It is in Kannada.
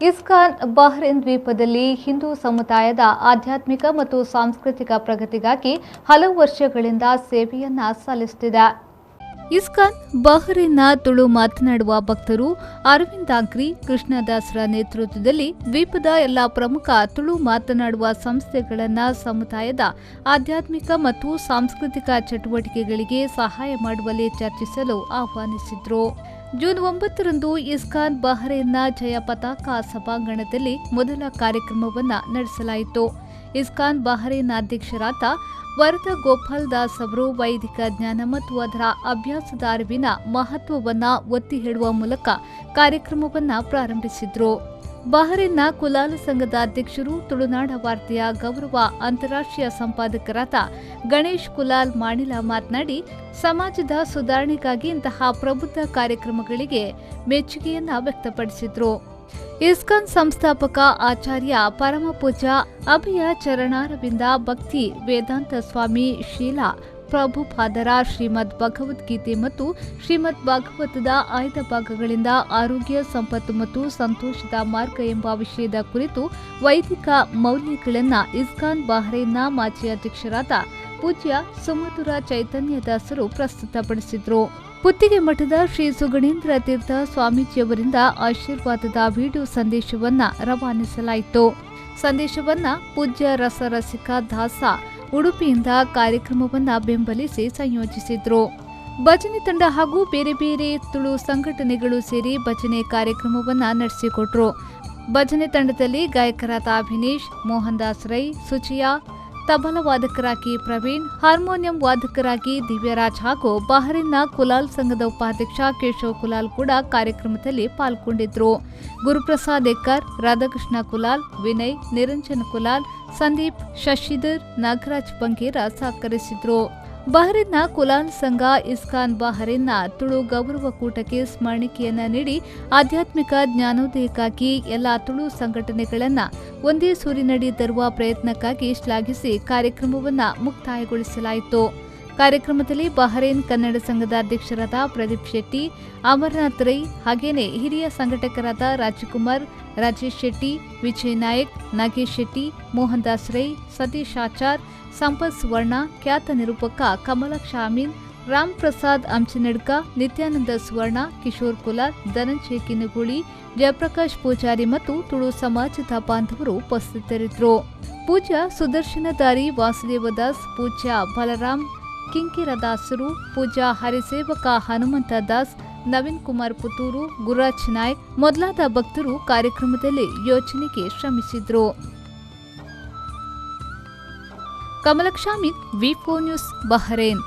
ಇಸ್ಕಾನ್ ಬಹ್ರೇನ್ ದ್ವೀಪದಲ್ಲಿ ಹಿಂದೂ ಸಮುದಾಯದ ಆಧ್ಯಾತ್ಮಿಕ ಮತ್ತು ಸಾಂಸ್ಕೃತಿಕ ಪ್ರಗತಿಗಾಗಿ ಹಲವು ವರ್ಷಗಳಿಂದ ಸೇವೆಯನ್ನ ಸಲ್ಲಿಸುತ್ತಿದೆ. ಇಸ್ಕಾನ್ ಬಹ್ರೇನ್ನ ತುಳು ಮಾತನಾಡುವ ಭಕ್ತರು ಅರವಿಂದಾಗ್ರಿ ಕೃಷ್ಣದಾಸರ ನೇತೃತ್ವದಲ್ಲಿ ದ್ವೀಪದ ಎಲ್ಲ ಪ್ರಮುಖ ತುಳು ಮಾತನಾಡುವ ಸಂಸ್ಥೆಗಳನ್ನು ಸಮುದಾಯದ ಆಧ್ಯಾತ್ಮಿಕ ಮತ್ತು ಸಾಂಸ್ಕೃತಿಕ ಚಟುವಟಿಕೆಗಳಿಗೆ ಸಹಾಯ ಮಾಡುವಲ್ಲಿ ಚರ್ಚಿಸಲು ಆಹ್ವಾನಿಸಿದ್ರು. ಜೂನ್ 9ರಂದು ಇಸ್ಕಾನ್ ಬಹ್ರೇನ್ನ ಜಯ ಪತಾಕ ಸಭಾಂಗಣದಲ್ಲಿ ಮೊದಲ ಕಾರ್ಯಕ್ರಮವನ್ನು ನಡೆಸಲಾಯಿತು. ಇಸ್ಕಾನ್ ಬಹ್ರೇನ್ ಅಧ್ಯಕ್ಷರಾದ ವರದ ಗೋಪಾಲ್ ದಾಸ್ ಅವರು ವೈದಿಕ ಜ್ಞಾನ ಮತ್ತು ಅದರ ಅಭ್ಯಾಸದ ಅರಿವಿನ ಮಹತ್ವವನ್ನು ಒತ್ತಿ ಹೇಳುವ ಮೂಲಕ ಕಾರ್ಯಕ್ರಮವನ್ನು ಪ್ರಾರಂಭಿಸಿದರು. ಬಹ್ರೇನ್ನ ಕುಲಾಲ ಸಂಘದ ಅಧ್ಯಕ್ಷರು ತುಳುನಾಡ ವಾರ್ತೆಯ ಗೌರವ ಅಂತಾರಾಷ್ಟ್ರೀಯ ಸಂಪಾದಕರಾದ ಗಣೇಶ್ ಕುಲಾಲ್ ಮಾಣಿಲ ಮಾತನಾಡಿ, ಸಮಾಜದ ಸುಧಾರಣೆಗಾಗಿ ಇಂತಹ ಪ್ರಬುದ್ಧ ಕಾರ್ಯಕ್ರಮಗಳಿಗೆ ಮೆಚ್ಚುಗೆಯನ್ನ ವ್ಯಕ್ತಪಡಿಸಿದರು. ಇಸ್ಕಾನ್ ಸಂಸ್ಥಾಪಕ ಆಚಾರ್ಯ ಪರಮಪೂಜ್ಯ ಅಭಯ ಚರಣಾರವಿಂದ ಭಕ್ತಿ ವೇದಾಂತ ಸ್ವಾಮಿ ಶೀಲಾ ಪ್ರಭುಪಾದರ ಶ್ರೀಮದ್ ಭಗವದ್ಗೀತೆ ಮತ್ತು ಶ್ರೀಮದ್ ಭಾಗವತದ ಆಯ್ದ ಭಾಗಗಳಿಂದ ಆರೋಗ್ಯ, ಸಂಪತ್ತು ಮತ್ತು ಸಂತೋಷದ ಮಾರ್ಗ ಎಂಬ ವಿಷಯದ ಕುರಿತು ವೈದಿಕ ಮೌಲ್ಯಗಳನ್ನು ಇಸ್ಕಾನ್ ಬಹ್ರೇನ್ನ ಮಾಜಿ ಅಧ್ಯಕ್ಷರಾದ ಪೂಜ್ಯ ಸುಮಧುರ ಚೈತನ್ಯದಾಸರು ಪ್ರಸ್ತುತಪಡಿಸಿದರು. ಪುತ್ತಿಗೆ ಮಠದ ಶ್ರೀ ಸುಗಣೇಂದ್ರ ತೀರ್ಥ ಸ್ವಾಮೀಜಿಯವರಿಂದ ಆಶೀರ್ವಾದದ ವಿಡಿಯೋ ಸಂದೇಶವನ್ನ ರವಾನಿಸಲಾಯಿತು. ಸಂದೇಶವನ್ನ ಪೂಜ್ಯ ರಸರಸಿಕ ದಾಸ ಉಡುಪಿಯಿಂದ ಕಾರ್ಯಕ್ರಮವನ್ನ ಬೆಂಬಲಿಸಿ ಸಂಯೋಜಿಸಿದ್ರು. ಭಜನೆ ತಂಡ ಹಾಗೂ ಬೇರೆ ಬೇರೆ ತುಳು ಸಂಘಟನೆಗಳು ಸೇರಿ ಭಜನೆ ಕಾರ್ಯಕ್ರಮವನ್ನ ನಡೆಸಿಕೊಟ್ರು. ಭಜನೆ ತಂಡದಲ್ಲಿ ಗಾಯಕರಾದ ಅಭಿನೇಶ್, ಮೋಹನ್ ದಾಸ್ ರೈ, ಸುಚಿಯಾ, ತಬಲ ವಾದಕರಾಗಿ ಪ್ರವೀಣ್, ಹಾರ್ಮೋನಿಯಂ ವಾದಕರಾಗಿ ದಿವ್ಯರಾಜ್ ಹಾಗೂ ಬಹ್ರೇನ್ನ ಕುಲಾಲ್ ಸಂಘದ ಉಪಾಧ್ಯಕ್ಷ ಕೇಶವ್ ಕುಲಾಲ್ ಕೂಡ ಕಾರ್ಯಕ್ರಮದಲ್ಲಿ ಪಾಲ್ಗೊಂಡಿದ್ರು. ಗುರುಪ್ರಸಾದ್ ಎಕ್ಕರ್, ರಾಧಾಕೃಷ್ಣ ಕುಲಾಲ್, ವಿನಯ್, ನಿರಂಜನ್ ಕುಲಾಲ್, ಸಂದೀಪ್, ಶಶಿಧರ್, ನಾಗರಾಜ್ ಬಂಗೇರ ಸಹಕರಿಸಿದ್ರು. ಬಹ್ರೇನ್ನ ಕುಲಾಲ್ ಸಂಘ ಇಸ್ಕಾನ್ ಬಹ್ರೇನ್ನ ತುಳು ಗೌರವ ಕೂಟಕ್ಕೆ ಸ್ಮರಣಿಕೆಯನ್ನ ನೀಡಿ ಆಧ್ಯಾತ್ಮಿಕ ಜ್ಞಾನೋದಯಕ್ಕಾಗಿ ಎಲ್ಲ ತುಳು ಸಂಘಟನೆಗಳನ್ನು ಒಂದೇ ಸೂರಿನಡಿ ತರುವ ಪ್ರಯತ್ನಕ್ಕಾಗಿ ಶ್ಲಾಘಿಸಿ ಕಾರ್ಯಕ್ರಮವನ್ನು ಮುಕ್ತಾಯಗೊಳಿಸಲಾಯಿತು. ಕಾರ್ಯಕ್ರಮದಲ್ಲಿ ಬಹ್ರೇನ್ ಕನ್ನಡ ಸಂಘದ ಅಧ್ಯಕ್ಷರಾದ ಪ್ರದೀಪ್ ಶೆಟ್ಟಿ, ಅಮರನಾಥ್ ರೈ, ಹಾಗೇನೆ ಹಿರಿಯ ಸಂಘಟಕರಾದ ರಾಜಕುಮಾರ್, ರಾಜೇಶ್ ಶೆಟ್ಟಿ, ವಿಜಯ್ ನಾಯಕ್, ನಾಗೇಶ್ ಶೆಟ್ಟಿ, ಮೋಹನ್ ದಾಸ್ ರೈ, ಸತೀಶ್ ಆಚಾರ್, ಸಂಪತ್ ಸುವರ್ಣ, ಖ್ಯಾತ ನಿರೂಪಕ ಕಮಲಾಕ್ಷ ಅಮೀನ್, ರಾಮ್ ಪ್ರಸಾದ್ ಅಂಚನಡ್ಕ, ನಿತ್ಯಾನಂದ ಸುವರ್ಣ, ಕಿಶೋರ್ ಕುಲಾರ್, ಧನಂಜಯ ಕಿನುಗುಳಿ, ಜಯಪ್ರಕಾಶ್ ಪೂಜಾರಿ ಮತ್ತು ತುಳು ಸಮಾಜದ ಬಾಂಧವರು ಉಪಸ್ಥಿತರಿದ್ದರು. ಪೂಜ್ಯ ಸುದರ್ಶನಧಾರಿ ವಾಸುದೇವದಾಸ್, ಪೂಜ್ಯ ಬಲರಾಮ್ ಕಿಂಕಿರದಾಸರು, ಪೂಜ್ಯ ಹರಿಸೇವಕ ಹನುಮಂತ ದಾಸ್, ನವೀನ್ ಕುಮಾರ್ ಪುತ್ತೂರು, ಗುರುರಾಜ್ ನಾಯ್ಕ್ ಮೊದಲಾದ ಭಕ್ತರು ಕಾರ್ಯಕ್ರಮದಲ್ಲಿ ಯೋಜನೆಗೆ ಶ್ರಮಿಸಿದ್ರು. ಕಮಲಾಕ್ಷ ಅಮೀನ್, ವಿ4 ನ್ಯೂಸ್, ಬಹ್ರೇನ್.